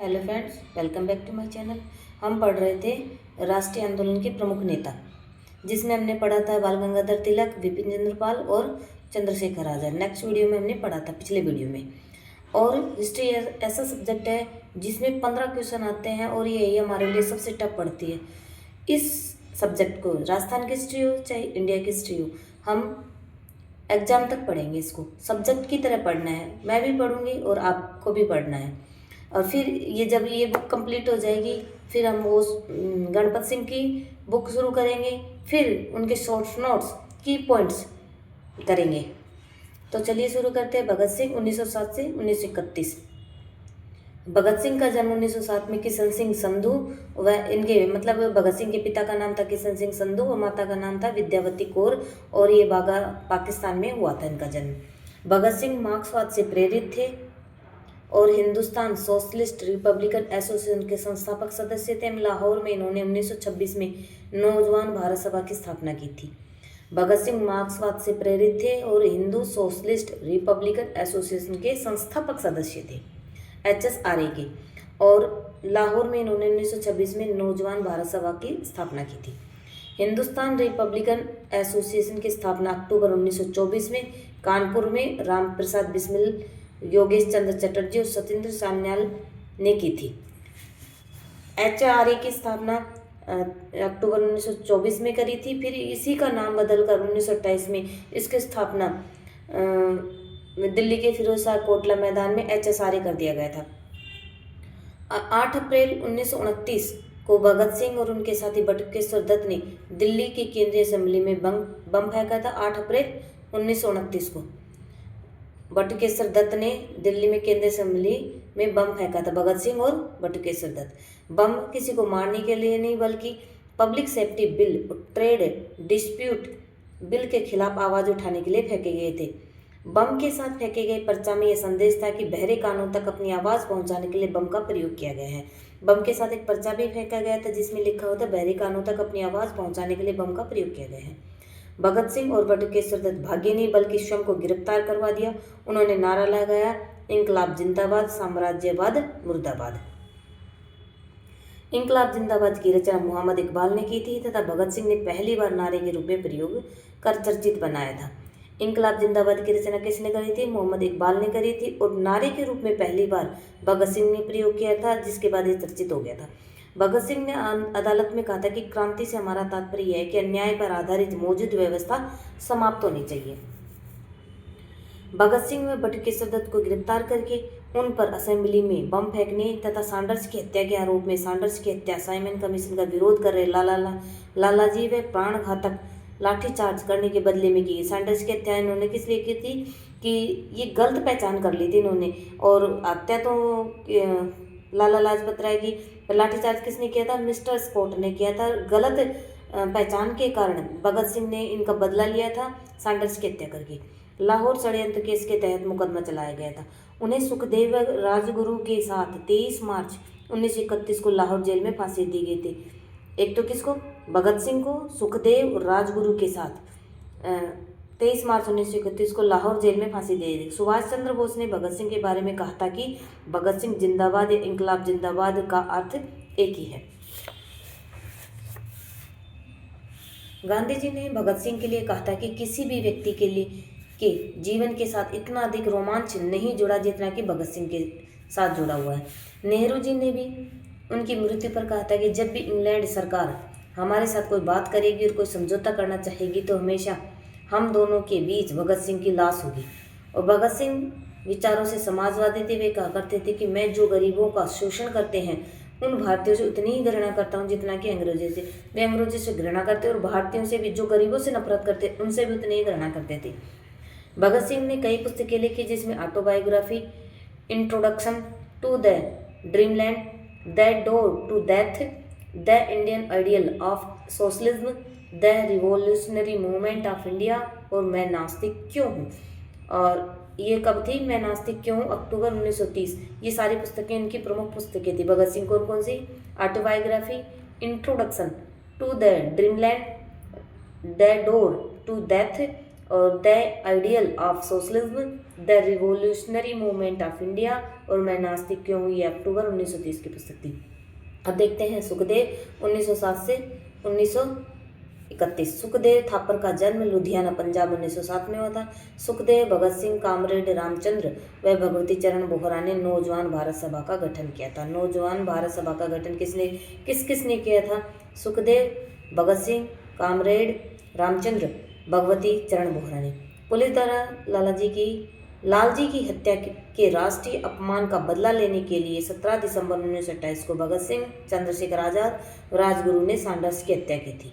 Hello friends, welcome back to my channel. हम पढ़ रहे थे राष्ट्रीय आंदोलन के प्रमुख नेता, जिसमें हमने पढ़ा था बाल गंगाधर तिलक, विपिन चंद्र पाल और चंद्रशेखर आज़ाद। नेक्स्ट वीडियो में हमने पढ़ा था पिछले वीडियो में। और हिस्ट्री ऐसा सब्जेक्ट है जिसमें 15 क्वेश्चन आते हैं और यही हमारे लिए सबसे टफ पड़ती है। इस सब्जेक्ट को राजस्थान की हिस्ट्री हो चाहे इंडिया की हिस्ट्री हो, हम एग्जाम तक पढ़ेंगे। इसको सब्जेक्ट की तरह पढ़ना है, मैं भी पढ़ूंगी और आपको भी पढ़ना है। और फिर जब ये बुक कंप्लीट हो जाएगी, फिर हम वो गणपत सिंह की बुक शुरू करेंगे, फिर उनके शॉर्ट नोट्स की पॉइंट्स करेंगे। तो चलिए शुरू करते हैं। भगत सिंह 1907 से 1931। भगत सिंह का जन्म 1907 में किशन सिंह संधू, वह इनके मतलब भगत सिंह के पिता का नाम था किशन सिंह संधू और माता का नाम था विद्यावती कौर, और ये बागा पाकिस्तान में हुआ था इनका जन्म। भगत सिंह मार्क्सवाद से प्रेरित थे और हिंदुस्तान सोशलिस्ट रिपब्लिकन एसोसिएशन के संस्थापक सदस्य थे। लाहौर में इन्होंने 1926 में नौजवान भारत सभा की स्थापना की थी। भगत सिंह मार्क्सवाद से प्रेरित थे और हिंदू सोशलिस्ट रिपब्लिकन एसोसिएशन के संस्थापक सदस्य थे HSRA के, और लाहौर में इन्होंने 1926 में नौजवान भारत सभा की स्थापना की थी। हिंदुस्तान रिपब्लिकन एसोसिएशन की स्थापना अक्टूबर 1924 में कानपुर में राम प्रसाद बिस्मिल, योगेश चंद्र चटर्जी और सत्येंद्र सान्याल ने की थी। HRA की स्थापना अक्टूबर 1924 में करी थी। फिर इसी का नाम बदलकर 1928 में इसकी स्थापना दिल्ली के फिरोज शाह कोटला मैदान में HSRA कर दिया गया था। 8 अप्रैल 1929 को भगत सिंह और उनके साथी बटुकेश्वर दत्त ने दिल्ली की केंद्रीय असेंबली में बम फेंका था। 8 अप्रैल 1929 को बटुकेश्वर दत्त ने दिल्ली में केंद्रीय असेंबली में बम फेंका था, भगत सिंह और बटुकेश्वर दत्त। बम किसी को मारने के लिए नहीं, बल्कि पब्लिक सेफ्टी बिल और ट्रेड डिस्प्यूट बिल के खिलाफ आवाज़ उठाने के लिए फेंके गए थे। बम के साथ फेंके गए पर्चा में यह संदेश था कि बहरे कानून तक अपनी आवाज़ पहुंचाने के लिए बम का प्रयोग किया गया है। बम के साथ एक पर्चा भी फेंका गया था जिसमें लिखा होता बहरे कानून तक अपनी आवाज़ पहुंचाने के लिए बम का प्रयोग किया गया है। भगत सिंह और बटुकेश्वर दत्त भागे नहीं, बल्कि स्वयं को गिरफ्तार करवा दिया। उन्होंने नारा लगाया, इंकलाब जिंदाबाद, साम्राज्यवाद मुर्दाबाद। इंकलाब जिंदाबाद की रचना मोहम्मद इकबाल ने की थी तथा भगत सिंह ने पहली बार नारे के रूप में प्रयोग कर चर्चित बनाया था। इंकलाब जिंदाबाद की रचना किसने करी थी? मोहम्मद इकबाल ने करी थी, और नारे के रूप में पहली बार भगत सिंह ने प्रयोग किया था, जिसके बाद ये चर्चित हो गया था। भगत सिंह ने अदालत में कहा था कि क्रांति से हमारा तात्पर्य यह है कि अन्याय पर आधारित मौजूद व्यवस्था समाप्त होनी चाहिए। भगत सिंह व बटुकेश्वर दत्त को गिरफ्तार करके उन पर असेंबली में बम फेंकने तथा सैंडर्स की हत्या के आरोप में सैंडर्स की हत्या साइमन कमीशन का विरोध कर रहे लालाजी व प्राण घातक लाठीचार्ज करने के बदले में की। सैंडर्स की हत्या इन्होंने किस लिए की थी कि ये गलत पहचान कर ली थी इन्होंने, और हत्या तो लाला लाजपत राय की, लाठीचार्ज किसने किया था? मिस्टर स्कॉट ने किया था। गलत पहचान के कारण भगत सिंह ने इनका बदला लिया था सैंडर्स की हत्या करके। लाहौर षड्यंत्र केस के तहत मुकदमा चलाया गया था। उन्हें सुखदेव राजगुरु के साथ 23 मार्च 1931 को लाहौर जेल में फांसी दी गई थी। एक तो किसको? भगत सिंह को सुखदेव राजगुरु के साथ 23 मार्च 1931 को लाहौर जेल में फांसी दे दी। सुभाष चंद्र बोस ने भगत सिंह के बारे में कहा था कि भगत सिंह जिंदाबाद या इंकलाब जिंदाबाद का अर्थ एक ही है। गांधी जी ने भगत सिंह के लिए कहा था कि किसी भी व्यक्ति के जीवन के साथ इतना अधिक रोमांच नहीं जुड़ा जितना कि भगत सिंह के साथ जुड़ा हुआ है। नेहरू जी ने भी उनकी मृत्यु पर कहा था कि जब भी इंग्लैंड सरकार हमारे साथ कोई बात करेगी और कोई समझौता करना चाहेगी तो हमेशा हम दोनों के बीच भगत सिंह की लाश होगी। और भगत सिंह विचारों से समाजवादी थे। वे कहा करते थे कि मैं जो गरीबों का शोषण करते हैं उन भारतीयों से उतनी ही घृणा करता हूँ जितना कि अंग्रेजों से। वे अंग्रेजों से घृणा करते और भारतीयों से भी, जो गरीबों से नफरत करते उनसे भी उतनी ही घृणा करते थे। भगत सिंह ने कई पुस्तकें लिखी जिसमें autobiography, introduction to the dreamland, the door to death, the Indian ideal of socialism, the revolutionary movement of India और मैं नास्तिक क्यों हूँ। और ये कब थी? मैं नास्तिक क्यों हूँ, अक्टूबर 1930। ये सारी पुस्तकें इनकी प्रमुख पुस्तकें थी। भगत सिंह कौन कौन सी? Autobiography, introduction to the dreamland, the door to death और the ideal of socialism, the revolutionary movement of India और मैं नास्तिक क्यों हूँ, ये अक्टूबर 1930 की पुस्तक थी। अब देखते हैं सुखदेव 1907 से 1931। सुखदेव थापर का जन्म लुधियाना पंजाब 1907 में हुआ था। सुखदेव, भगत सिंह, कामरेड रामचंद्र व भगवती चरण बोहरा ने नौजवान भारत सभा का गठन किया था। नौजवान भारत सभा का गठन किसने किया था? सुखदेव, भगत सिंह, कामरेड रामचंद्र, भगवती चरण बोहरा ने। पुलिस द्वारा लालजी की हत्या के राष्ट्रीय अपमान का बदला लेने के लिए 17 दिसंबर 1928 को भगत सिंह, चंद्रशेखर आजाद, राजगुरु ने सैंडर्स की हत्या की थी।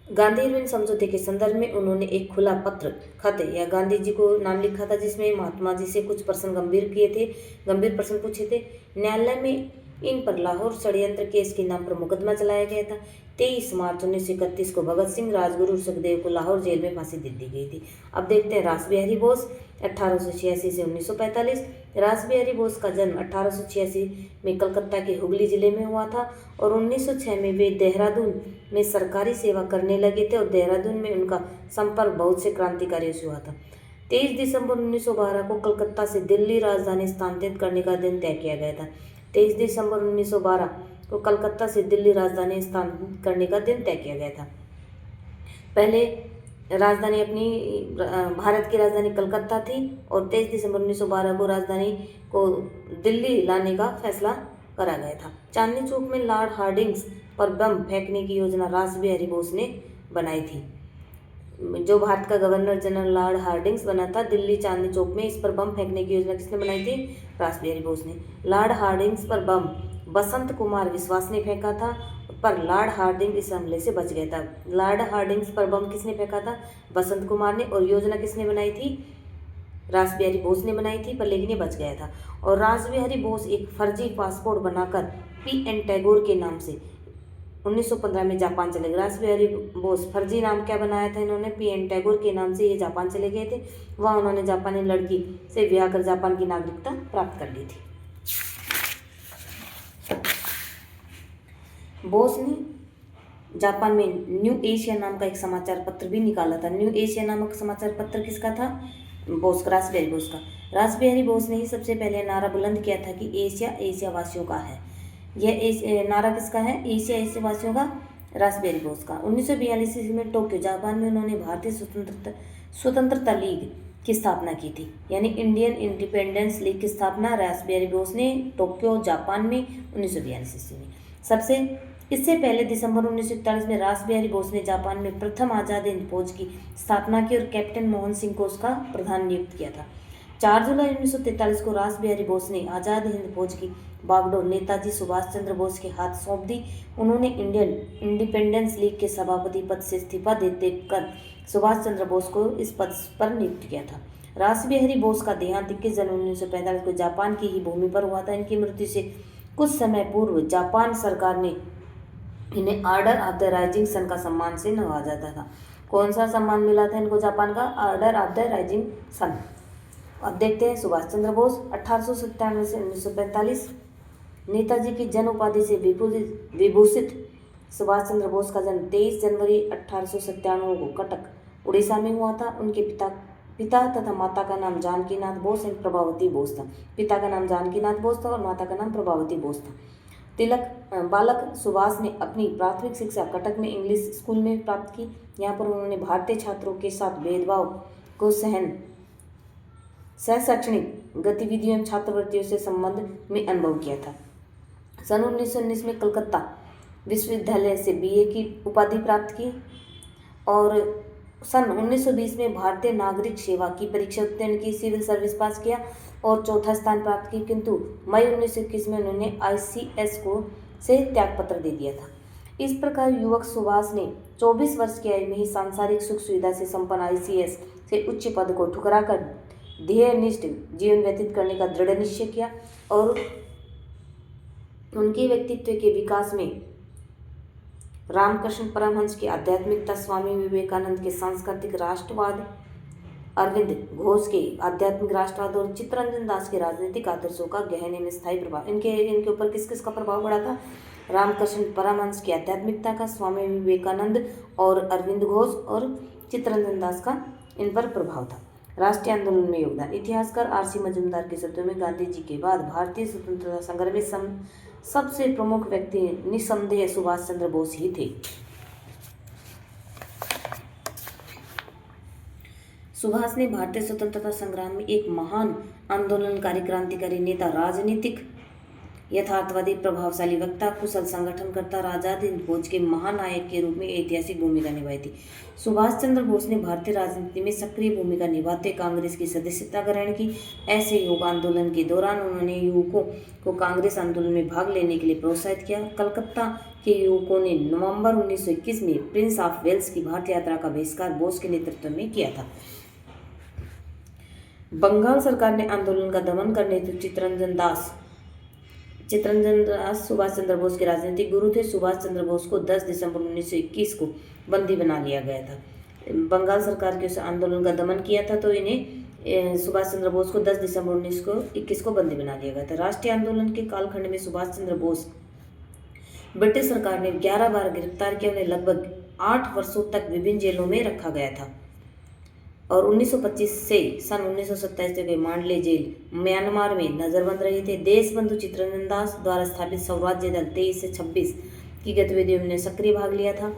गांधी-इरविन समझौते के संदर्भ में उन्होंने एक खुला पत्र खत या गांधी जी को नाम लिखा था, जिसमें महात्मा जी से कुछ प्रश्न गंभीर प्रश्न पूछे थे। न्यायालय में इन पर लाहौर षड्यंत्र केस के नाम पर मुकदमा चलाया गया था। 23 मार्च 1931 को भगत सिंह, राजगुरु, सुखदेव को लाहौर जेल में फांसी दे दी गई थी। अब देखते हैं रास बिहारी बोस 1886 से 1945। रास बिहारी बोस का जन्म 1886 में कलकत्ता के हुगली जिले में हुआ था और 1906 में वे देहरादून में सरकारी सेवा करने लगे थे और देहरादून में उनका संपर्क बहुत से क्रांतिकारियों से हुआ था। 23 दिसंबर 1912 को कलकत्ता से दिल्ली राजधानी स्थानांतरित करने का दिन तय किया गया था। 23 दिसंबर 1912 को कलकत्ता से दिल्ली राजधानी स्थानांतरित करने का दिन तय किया गया था। पहले राजधानी भारत की राजधानी कलकत्ता थी और 23 दिसंबर 1912 को राजधानी को दिल्ली लाने का फैसला करा गया था। चांदनी चौक में लॉर्ड हार्डिंग्स पर बम फेंकने की योजना रास बिहारी बोस ने बनाई थी। जो भारत का गवर्नर जनरल लॉर्ड हार्डिंग्स बना था दिल्ली चांदनी चौक में, इस पर बम फेंकने की योजना किसने बनाई थी? रास बिहारी बोस ने। लॉर्ड हार्डिंग्स पर बम बसंत कुमार विश्वास ने फेंका था, पर लॉर्ड हार्डिंग इस हमले से बच गया था। लॉर्ड हार्डिंग्स पर बम किसने फेंका था? बसंत कुमार ने। और योजना किसने बनाई थी? रास बिहारी बोस ने बनाई थी, पर लेकिन ये बच गया था। और रास बिहारी बोस एक फर्जी पासपोर्ट बनाकर P.N. टैगोर के नाम से 1915 में जापान चले गए। रास बिहारी बोस फर्जी नाम क्या बनाया था इन्होंने? P.N. टैगोर के नाम से ये जापान चले गए थे। वहाँ उन्होंने जापानी लड़की से ब्याह कर जापान की नागरिकता प्राप्त कर ली थी। बोस ने जापान में न्यू एशिया नाम का एक समाचार पत्र भी निकाला था। न्यू एशिया नामक समाचार पत्र किसका था? रास बिहारी बोस का। रास बिहारी बोस ने ही सबसे पहले नारा बुलंद किया था कि एशिया एशियावासियों का है। यह नारा किसका है? एशिया एशियावासियों का, रास बिहारी बोस का। 1942 ईस्वी में टोक्यो जापान में उन्होंने भारतीय स्वतंत्रता लीग की स्थापना की थी, यानी इंडियन इंडिपेंडेंस लीग की स्थापना रास बिहारी बोस ने टोक्यो जापान में 1942 ईस्वी में। इससे पहले दिसंबर 1941 में रास बिहारी बोस ने जापान में प्रथम आज़ाद हिंद फौज की स्थापना की और कैप्टन मोहन सिंह को उसका प्रधान नियुक्त किया था। 4 जुलाई 1943 को रास बिहारी बोस ने आज़ाद हिंद फौज की बागडोर नेताजी सुभाष चंद्र बोस के हाथ सौंप दी। उन्होंने इंडियन इंडिपेंडेंस लीग के सभापति पद से इस्तीफा देकर सुभाष चंद्र बोस को इस पद पर नियुक्त किया था। रास बिहारी बोस का देहांत 21 जनवरी 1945 को जापान की ही भूमि पर हुआ था। इनकी मृत्यु से कुछ समय पूर्व जापान सरकार ने इन्हें order of the rising sun का सम्मान से नवाजा था। कौन सा सम्मान मिला था इनको जापान का? Order of the rising sun. अब देखते हैं सुभाष चंद्र बोस 1897 से 1945। नेताजी की जन उपाधि से विभूषित सुभाष चंद्र बोस का जन्म 23 जनवरी 1897 को कटक उड़ीसा में हुआ था। उनके पिता तथा माता का नाम जानकीनाथ बोस एवं प्रभावती बोस था। पिता का नाम जानकीनाथ बोस था और माता का नाम प्रभावती बोस था। बालक सुभाष ने अपनी प्राथमिक शिक्षा कटक में इंग्लिश स्कूल में प्राप्त की। यहाँ पर उन्होंने भारतीय छात्रों के साथ भेदभाव को शैक्षणिक गतिविधियों एवं छात्रवृत्तियों से संबंध में अनुभव किया था। सन 1919 में कलकत्ता विश्वविद्यालय से BA की उपाधि प्राप्त की और सन 1920 में भारतीय नागरिक सेवा की परीक्षा उत्तीर्ण की, सिविल सर्विस पास किया और चौथा स्थान प्राप्त की, किंतु मई 1921 में उन्होंने ICS को से त्यागपत्र दे दिया था। इस प्रकार युवक सुभाष ने 24 वर्ष की आयु में ही सांसारिक सुख सुविधा से संपन्न ICS से उच्च पद को ठुकरा कर ध्येयनिष्ठ जीवन व्यतीत करने का दृढ़ निश्चय किया और उनके व्यक्तित्व के विकास में रामकृष्ण परमहंस की आध्यात्मिकता, स्वामी विवेकानंद के सांस्कृतिक राष्ट्रवाद, अरविंद घोष के आध्यात्मिक राष्ट्रवाद और चित्तरंजन दास के राजनीतिक आदर्शों का गहने में स्थायी प्रभाव, इनके ऊपर किस किस का प्रभाव पड़ा था? रामकृष्ण परमहंस की आध्यात्मिकता का, स्वामी विवेकानंद और अरविंद घोष और चित्तरंजन दास का इन पर प्रभाव था। राष्ट्रीय आंदोलन में योगदान। इतिहासकार आर.सी. मजूमदार के शब्दों में गांधी जी के बाद भारतीय स्वतंत्रता संग्राम में सबसे प्रमुख व्यक्ति निस्संदेह सुभाष चंद्र बोस ही थे। सुभाष ने भारतीय स्वतंत्रता संग्राम में एक महान आंदोलनकारी, क्रांतिकारी नेता, राजनीतिक यथार्थवादी, प्रभावशाली वक्ता, कुशल संगठनकर्ता, आजाद हिंद फौज के महानायक के रूप में ऐतिहासिक भूमिका निभाई थी। सुभाष चंद्र बोस ने भारतीय राजनीति में सक्रिय भूमिका निभाते कांग्रेस की सदस्यता ग्रहण की। ऐसे युवक आंदोलन के दौरान उन्होंने युवकों को कांग्रेस आंदोलन में भाग लेने के लिए प्रोत्साहित किया। कलकत्ता के युवकों ने नवंबर 1921 में प्रिंस ऑफ वेल्स की भारत यात्रा का बहिष्कार बोस के नेतृत्व में किया था। बंगाल सरकार ने आंदोलन का दमन करने हेतु चित्तरंजन दास सुभाष चंद्र बोस के राजनीतिक गुरु थे। सुभाष चंद्र बोस को 10 दिसंबर 1921 को बंदी बना लिया गया था। बंगाल सरकार के उस आंदोलन का दमन किया था, तो इन्हें सुभाष चंद्र बोस को 10 दिसंबर 1921 को बंदी बना लिया गया था। राष्ट्रीय आंदोलन के कालखंड में सुभाष चंद्र बोस ब्रिटिश सरकार ने 11 बार गिरफ्तार किया। उन्हें लगभग 8 वर्षों तक विभिन्न जेलों में रखा गया था और 1925 से सन 1927 तक मांडले जेल म्यांमार में नजरबंद रहे थे। देशबंधु चित्तरंजन दास द्वारा स्थापित स्वराज्य दल 23 से 26 की गतिविधियों में सक्रिय भाग लिया था।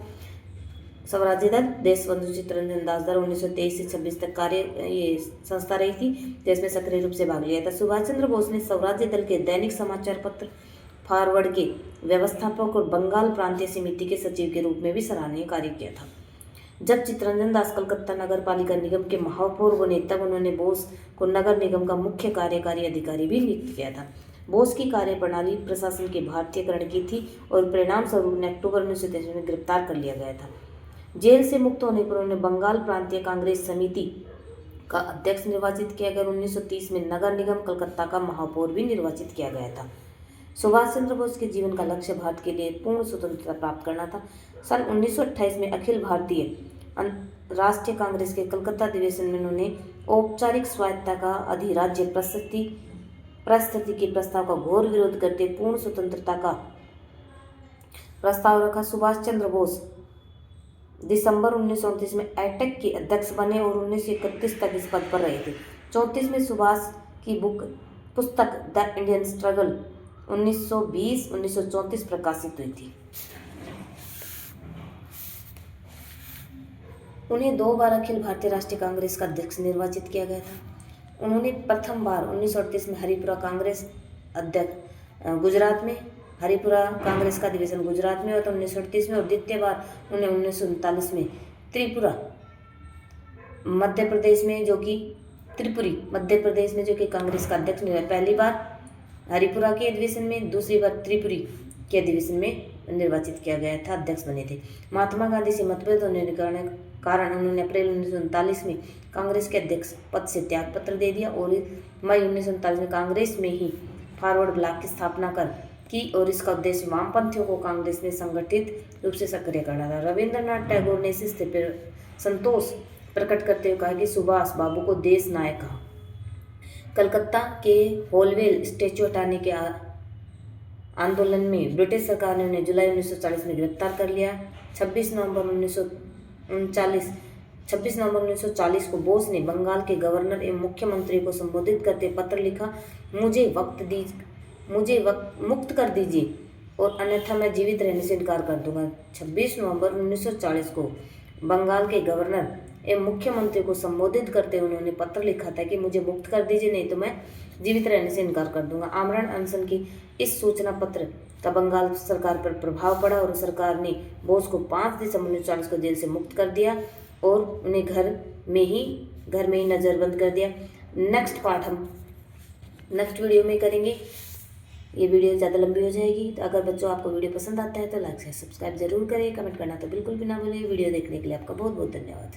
स्वराज्य दल देशबंधु चित्तरंजन दास द्वारा 1923 से 26 तक ये संस्था रही थी, जिसमें सक्रिय रूप से भाग लिया था। सुभाष चंद्र बोस ने स्वराज्य दल के दैनिक समाचार पत्र फॉरवर्ड के व्यवस्थापक और बंगाल प्रांतीय समिति के सचिव के रूप में भी सराहनीय कार्य किया था। जब चित्तरंजन दास कलकत्ता नगर पालिका निगम के महापौर बने, तब उन्होंने बोस को नगर निगम का मुख्य कार्यकारी अधिकारी भी नियुक्त किया था। बोस की कार्यप्रणाली प्रशासन के भारतीयकरण की थी और परिणाम स्वरूप उन्हें अक्टूबर 1923 में गिरफ्तार कर लिया गया था। जेल से मुक्त होने पर उन्हें बंगाल प्रांतीय कांग्रेस समिति का अध्यक्ष निर्वाचित किया गया। 1930 में नगर निगम कलकत्ता का महापौर भी निर्वाचित किया गया था। सुभाष चंद्र बोस के जीवन का लक्ष्य भारत के लिए पूर्ण स्वतंत्रता प्राप्त करना था। सन 1928 में अखिल भारतीय राष्ट्रीय कांग्रेस के कलकत्ता अधिवेशन में उन्होंने औपचारिक स्वायत्तता का अधिराज्य प्रस्तुति के प्रस्ताव का घोर विरोध करते पूर्ण स्वतंत्रता का प्रस्ताव रखा। सुभाष चंद्र बोस दिसंबर 1929 में एटेक के अध्यक्ष बने और 1931 तक इस पद पर रहे थे। 34 में सुभाष की पुस्तक द इंडियन स्ट्रगल 1920-1934 प्रकाशित हुई थी। उन्हें 2 बार अखिल भारतीय राष्ट्रीय कांग्रेस का अध्यक्ष निर्वाचित किया गया था। उन्होंने प्रथम बार 1938 में हरिपुरा कांग्रेस अध्यक्ष गुजरात में, हरिपुरा कांग्रेस का अधिवेशन गुजरात में हुआ था 1938 में, और द्वितीय बार उन्हें 1939 में त्रिपुरी मध्य प्रदेश में जो कि कांग्रेस का अध्यक्ष निर्वाचित। पहली बार हरिपुरा के अधिवेशन में, दूसरी बार त्रिपुरी के अधिवेशन में निर्वाचित किया गया था, अध्यक्ष बने थे। महात्मा गांधी से मतभेद होने के कारण उन्होंने अप्रैल 1939 में कांग्रेस के अध्यक्ष पद से त्याग पत्र दे दिया और मई 1939 में कांग्रेस में ही फॉरवर्ड ब्लॉक की स्थापना की और इसका उद्देश्य वामपंथियों को कांग्रेस में संगठित रूप से सक्रिय करना था। रविंद्रनाथ टैगोर ने इस स्थिति पर संतोष प्रकट करते हुए कहा कि सुभाष बाबू को देश नायक कहा। कलकत्ता के होलवेल स्टैच्यू हटाने के आंदोलन में ब्रिटिश सरकार ने उन्हें जुलाई 1940 में गिरफ्तार कर लिया। 26 नवंबर 1940 को बोस ने बंगाल के गवर्नर एवं मुख्यमंत्री को संबोधित करते पत्र लिखा, मुझे मुक्त कर दीजिए और अन्यथा मैं जीवित रहने से इनकार कर दूंगा। 26 नवंबर 1940 को बंगाल के गवर्नर एवं मुख्यमंत्री को संबोधित करते हुए उन्होंने पत्र लिखा था कि मुझे मुक्त कर दीजिए, नहीं तो मैं जीवित रहने से इनकार कर दूंगा। आमरण अनशन की इस सूचना पत्र का बंगाल सरकार पर प्रभाव पड़ा और सरकार ने बोस को 5 दिसंबर 1940 को जेल से मुक्त कर दिया और उन्हें घर में ही नज़रबंद कर दिया। नेक्स्ट पार्ट हम नेक्स्ट वीडियो में करेंगे। ये वीडियो ज़्यादा लंबी हो जाएगी, तो अगर बच्चों आपको वीडियो पसंद आता है तो लाइक से सब्सक्राइब जरूर करें, कमेंट करना तो बिल्कुल भी ना भूलें। वीडियो देखने के लिए आपका बहुत बहुत धन्यवाद।